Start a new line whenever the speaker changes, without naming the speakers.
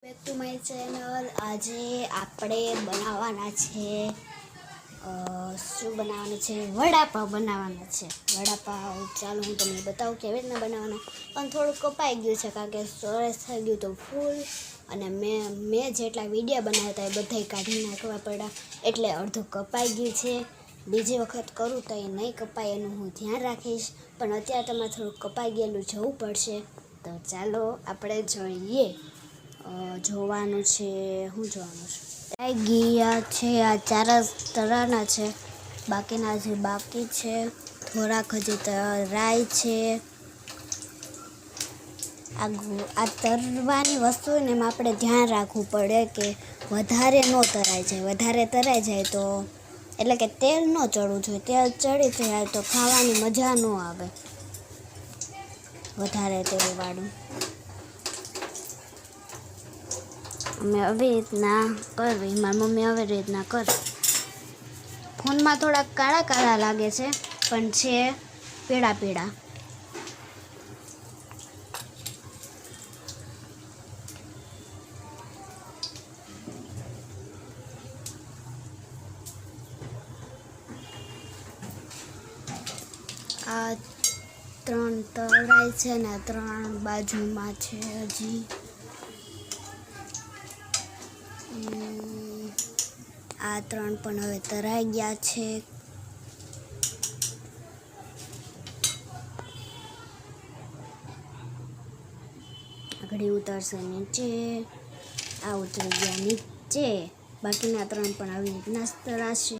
Back to my channel. આજે આપણે બનાવવાના છે શું બનાવવાનું છે? વડાપાવ બનાવવાના છે। વડાપાવ ચાલો હું તમને બતાવું કેવી રીતના બનાવવાના। પણ થોડું કપાઈ ગયું છે કારણ કે સ્ટોરેજ થઈ ગયું તો ફૂલ, અને મેં જેટલા વિડીયો બનાવ્યા હતા એ બધાય કાઢી નાખવા પડ્યા, એટલે અડધું કપાઈ ગયું છે। બીજી વખત કરું તો એ નહીં કપાય એનું હું ધ્યાન રાખીશ, પણ અત્યારે તમારે થોડુંક કપાઈ ગયેલું જવું પડશે। તો ચાલો આપણે જોઈએ। જોવાનું છે, શું જોવાનું છે? આવી ગયા છે, આ 4 જ તરાના છે, બાકીના જે બાકી છે થોડાક હજી રાઈ છે। આ તરવાની વસ્તુ ને એમાં આપણે ધ્યાન રાખવું પડે કે વધારે ન તરાઈ જાય। વધારે તરાઈ જાય તો એટલે કે તેલ ન ચડવું જોઈએ, તેલ ચડી જાય તો ખાવાની મજા ન આવે વધારે તેલવાળું। અમે આવી રીતના કરવી, મારી મમ્મી આવી રીતના કરે। ફોનમાં થોડાક કાળા કાળા લાગે છે પણ છે પીળા પીળા। આ 3 તળાઈ છે ને 3 બાજુમાં છે હજી। આ 3 પણ હવે તરાઈ ગયા છે। ઘડી ઉતરશે નીચે, આ ઉતરી ગયા નીચે, બાકીના 3 પણ આવી રીતના જ તરાશે।